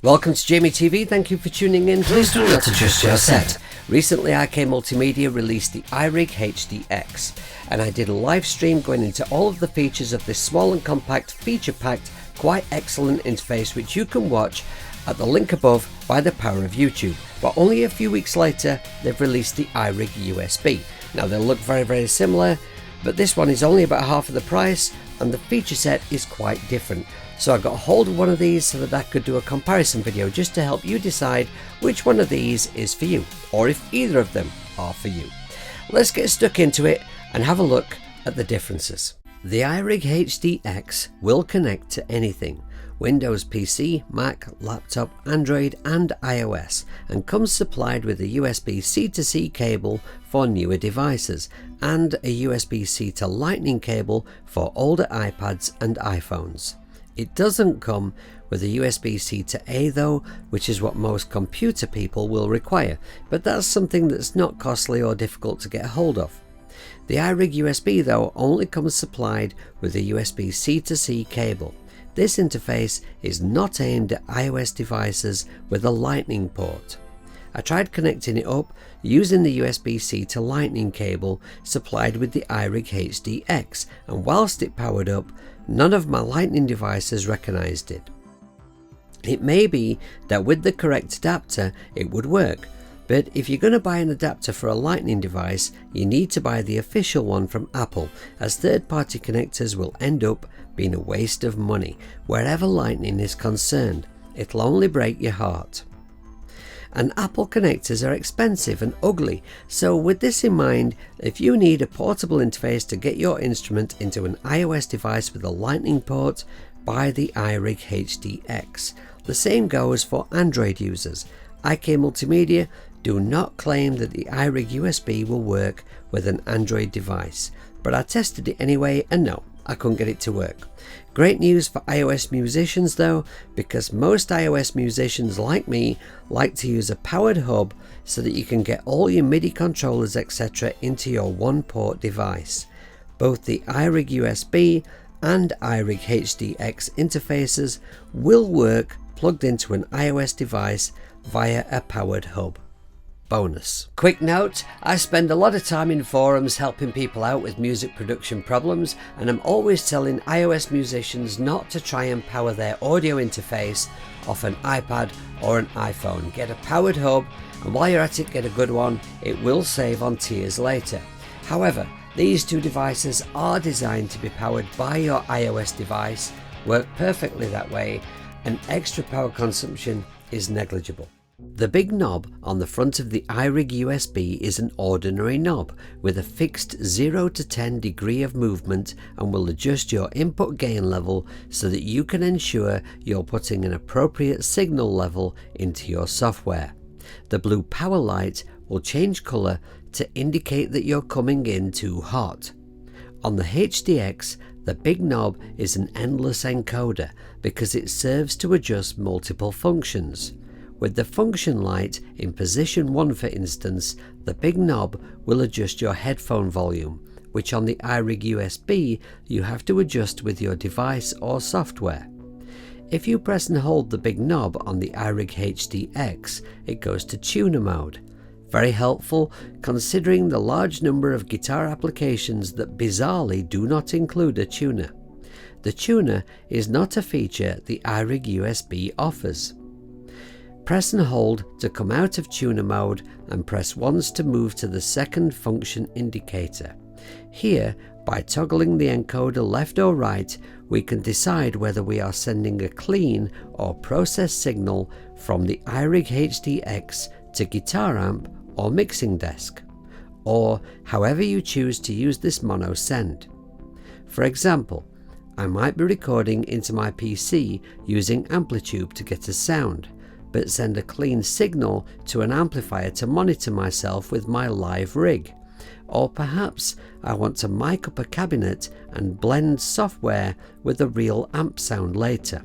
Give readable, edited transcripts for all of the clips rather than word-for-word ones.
Welcome to Jamie TV, thank you for tuning in. Please do not adjust your set. Recently IK Multimedia released the iRig HDX and I did a live stream going into all of the features of this small and compact, feature-packed, quite excellent interface which you can watch at the link above by the power of YouTube. But only a few weeks later they've released the iRig USB. Now they'll look very similar, but this one is only about half of the price and the feature set is quite different. So I got a hold of one of these so that I could do a comparison video just to help you decide which one of these is for you, or if either of them are for you. Let's get stuck into it and have a look at the differences. The iRig HDX will connect to anything: Windows PC, Mac, laptop, Android and iOS, and comes supplied with a USB-C to C cable for newer devices and a USB-C to Lightning cable for older iPads and iPhones. It doesn't come with a USB-C to A though, which is what most computer people will require, but that's something that's not costly or difficult to get hold of. The iRig USB though only comes supplied with a USB-C to C cable. This interface is not aimed at iOS devices with a Lightning port. I tried connecting it up using the USB-C to Lightning cable supplied with the iRig HDX, and whilst it powered up, none of my Lightning devices recognised it. It may be that with the correct adapter it would work, but if you're going to buy an adapter for a Lightning device, you need to buy the official one from Apple, as third-party connectors will end up being a waste of money wherever Lightning is concerned. It'll only break your heart. And Apple connectors are expensive and ugly, so with this in mind, if you need a portable interface to get your instrument into an iOS device with a Lightning port, buy the iRig HDX. The same goes for Android users. IK Multimedia do not claim that the iRig USB will work with an Android device, but I tested it anyway and no, I couldn't get it to work. Great news for iOS musicians though, because most iOS musicians like me like to use a powered hub so that you can get all your MIDI controllers etc. into your one port device. Both the iRig USB and iRig HDX interfaces will work plugged into an iOS device via a powered hub. Bonus. Quick note, I spend a lot of time in forums helping people out with music production problems, and I'm always telling iOS musicians not to try and power their audio interface off an iPad or an iPhone. Get a powered hub, and while you're at it, get a good one. It will save on tears later. However, these two devices are designed to be powered by your iOS device, work perfectly that way, and extra power consumption is negligible. The big knob on the front of the iRig USB is an ordinary knob with a fixed 0 to 10 degree of movement and will adjust your input gain level so that you can ensure you're putting an appropriate signal level into your software. The blue power light will change colour to indicate that you're coming in too hot. On the HDX, the big knob is an endless encoder because it serves to adjust multiple functions. With the function light in position 1 for instance, the big knob will adjust your headphone volume, which on the iRig USB you have to adjust with your device or software. If you press and hold the big knob on the iRig HDX, it goes to tuner mode. Very helpful considering the large number of guitar applications that bizarrely do not include a tuner. The tuner is not a feature the iRig USB offers. Press and hold to come out of tuner mode and press once to move to the second function indicator. Here, by toggling the encoder left or right, we can decide whether we are sending a clean or processed signal from the iRig HDX to guitar amp or mixing desk, or however you choose to use this mono send. For example, I might be recording into my PC using Amplitude to get a sound, but send a clean signal to an amplifier to monitor myself with my live rig. Or perhaps I want to mic up a cabinet and blend software with a real amp sound later.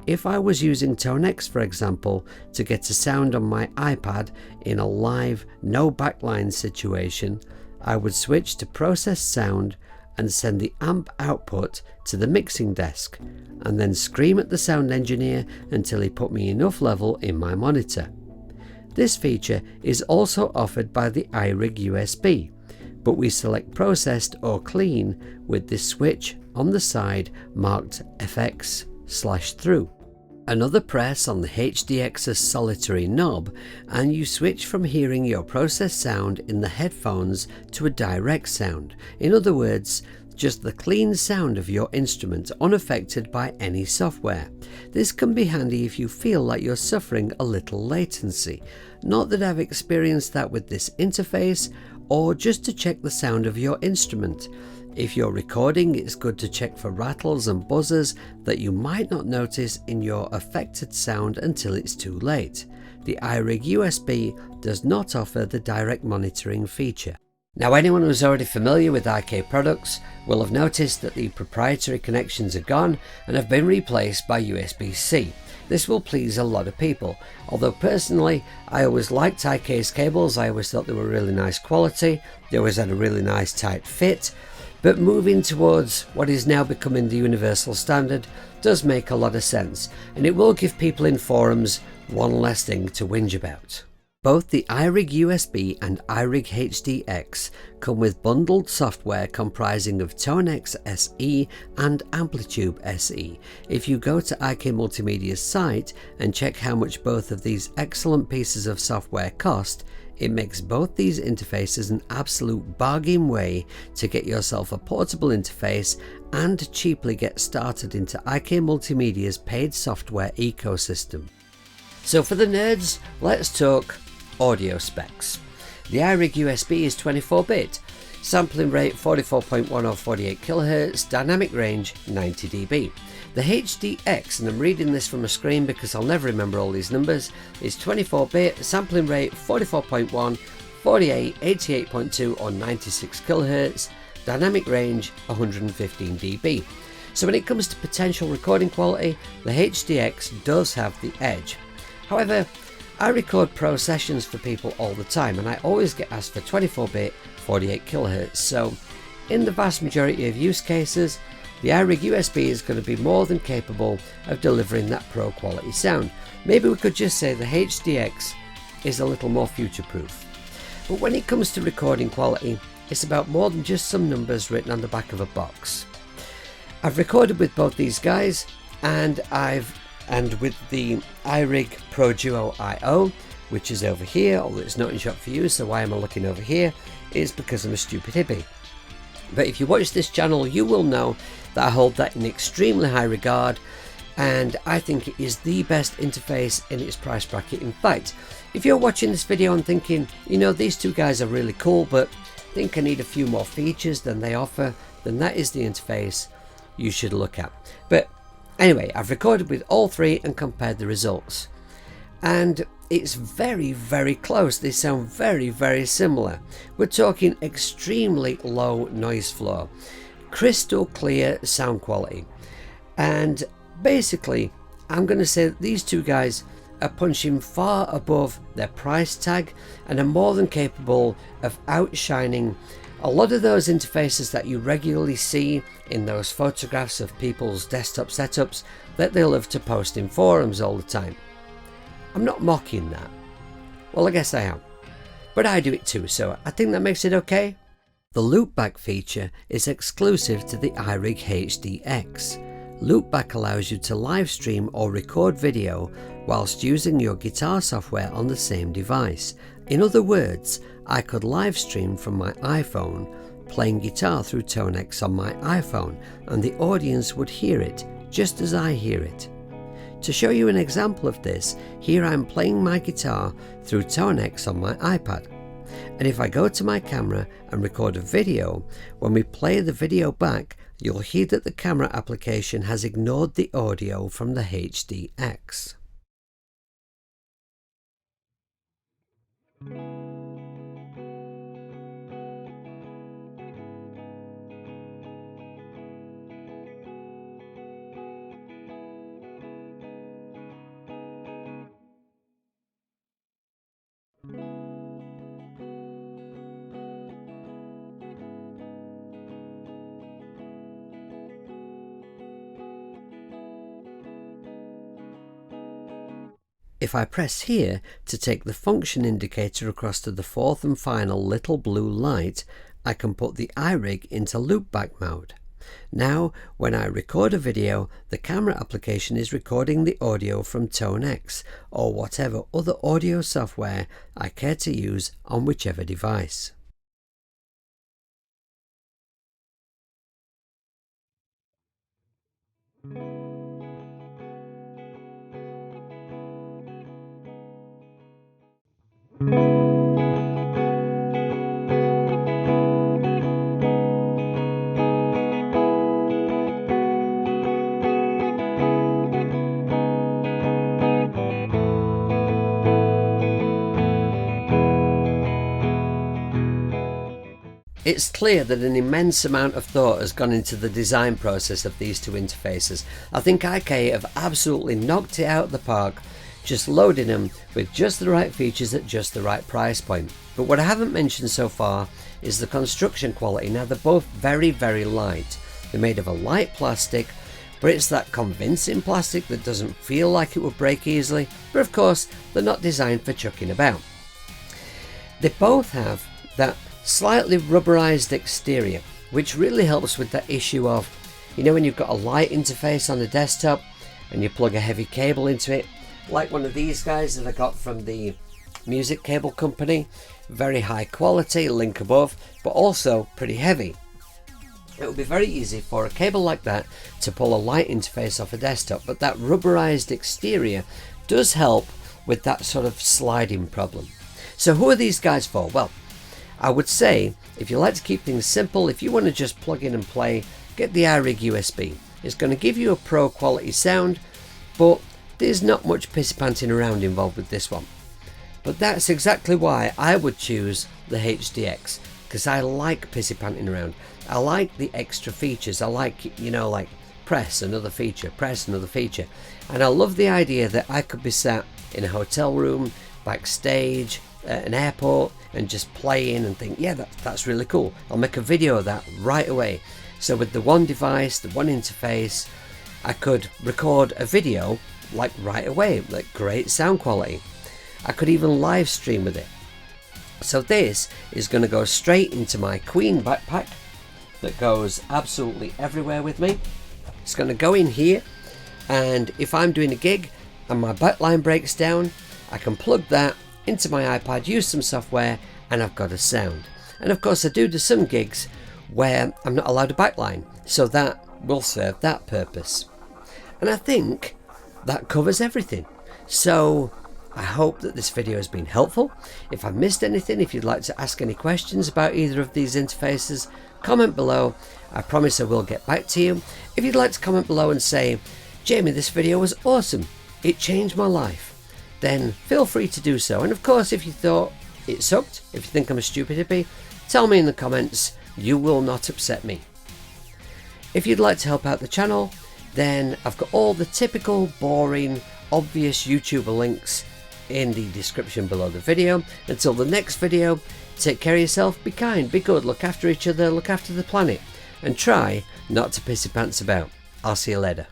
If I was using ToneX for example to get a sound on my iPad in a live no backline situation, I would switch to process sound and send the amp output to the mixing desk, and then scream at the sound engineer until he put me enough level in my monitor. This feature is also offered by the iRig USB, but we select processed or clean with this switch on the side marked FX/through. Another press on the HDX's solitary knob and you switch from hearing your processed sound in the headphones to a direct sound. In other words, just the clean sound of your instrument unaffected by any software. This can be handy if you feel like you're suffering a little latency. Not that I've experienced that with this interface, or just to check the sound of your instrument. If you're recording, it's good to check for rattles and buzzers that you might not notice in your affected sound until it's too late. The iRig USB does not offer the direct monitoring feature. Now, anyone who's already familiar with IK products will have noticed that the proprietary connections are gone and have been replaced by USB-C. This will please a lot of people, although personally I always liked IK's cables. I always thought they were really nice quality, they always had a really nice tight fit. But moving towards what is now becoming the universal standard does make a lot of sense, and it will give people in forums one less thing to whinge about. Both the iRig USB and iRig HDX come with bundled software comprising of ToneX SE and Amplitube SE. If you go to IK Multimedia's site and check how much both of these excellent pieces of software cost, it makes both these interfaces an absolute bargain way to get yourself a portable interface and cheaply get started into IK Multimedia's paid software ecosystem. So for the nerds, let's talk audio specs. The iRig USB is 24-bit, sampling rate 44.1 or 48 kHz, dynamic range 90 dB. The HDX, and I'm reading this from a screen because I'll never remember all these numbers, is 24-bit, sampling rate 44.1, 48, 88.2 or 96 kHz, dynamic range 115 dB. So when it comes to potential recording quality, the HDX does have the edge. However, I record pro sessions for people all the time and I always get asked for 24-bit, 48 kHz, so in the vast majority of use cases, the iRig USB is going to be more than capable of delivering that pro quality sound. Maybe we could just say the HDX is a little more future-proof. But when it comes to recording quality, it's about more than just some numbers written on the back of a box. I've recorded with both these guys and with the iRig Pro Duo IO, which is over here, although it's not in shot for you, so why am I looking over here? It's because I'm a stupid hippie. But if you watch this channel, you will know that I hold that in extremely high regard, and I think it is the best interface in its price bracket. In fact, if you're watching this video and thinking, you know, these two guys are really cool, but think I need a few more features than they offer, then that is the interface you should look at. But anyway, I've recorded with all three and compared the results, and it's very, very close. They sound very, very similar. We're talking extremely low noise floor, crystal clear sound quality, and basically I'm going to say that these two guys are punching far above their price tag and are more than capable of outshining a lot of those interfaces that you regularly see in those photographs of people's desktop setups that they love to post in forums all the time. I'm not mocking that. Well, I guess I am. But I do it too, so I think that makes it okay. The Loopback feature is exclusive to the iRig HDX. Loopback allows you to live stream or record video whilst using your guitar software on the same device. In other words, I could live stream from my iPhone playing guitar through ToneX on my iPhone, and the audience would hear it just as I hear it. To show you an example of this, here I'm playing my guitar through ToneX on my iPad. And if I go to my camera and record a video, when we play the video back, you'll hear that the camera application has ignored the audio from the HDX. If I press here to take the function indicator across to the fourth and final little blue light, I can put the iRig into Loopback mode. Now, when I record a video, the camera application is recording the audio from ToneX or whatever other audio software I care to use on whichever device. It's clear that an immense amount of thought has gone into the design process of these two interfaces. I think IK have absolutely knocked it out of the park, just loading them with just the right features at just the right price point. But what I haven't mentioned so far is the construction quality. Now, they're both very, very light. They're made of a light plastic, but it's that convincing plastic that doesn't feel like it would break easily. But of course, they're not designed for chucking about. They both have that slightly rubberized exterior, which really helps with that issue of, you know, when you've got a light interface on the desktop and you plug a heavy cable into it, like one of these guys that I got from the music cable company. Very high quality, link above, but also pretty heavy. It would be very easy for a cable like that to pull a light interface off a desktop, but that rubberized exterior does help with that sort of sliding problem. So who are these guys for? Well, I would say, if you like to keep things simple, if you want to just plug in and play, get the iRig USB. It's going to give you a pro quality sound, but there's not much pissy panting around involved with this one. But that's exactly why I would choose the HDX, because I like pissy panting around. I like the extra features. I like, you know, like press another feature, press another feature. And I love the idea that I could be sat in a hotel room, backstage, at an airport, and just playing and think, yeah, that's really cool. I'll make a video of that right away. So with the one device, the one interface, I could record a video like right away, like great sound quality. I could even live stream with it. So this is going to go straight into my Queen backpack that goes absolutely everywhere with me. It's going to go in here, and if I'm doing a gig and my backline breaks down, I can plug that into my iPad, use some software, and I've got a sound. And of course I do some gigs where I'm not allowed a backline, so that will serve that purpose. And I think that covers everything. So I hope that this video has been helpful. If I missed anything, if you'd like to ask any questions about either of these interfaces, comment below. I promise I will get back to you. If you'd like to comment below and say, Jamie, this video was awesome, it changed my life, then feel free to do so. And of course, if you thought it sucked, if you think I'm a stupid hippie, tell me in the comments. You will not upset me. If you'd like to help out the channel, then I've got all the typical boring obvious YouTuber links in the description below the video. Until the next video, take care of yourself, be kind, be good, look after each other, look after the planet, and try not to pissy pants about. I'll see you later.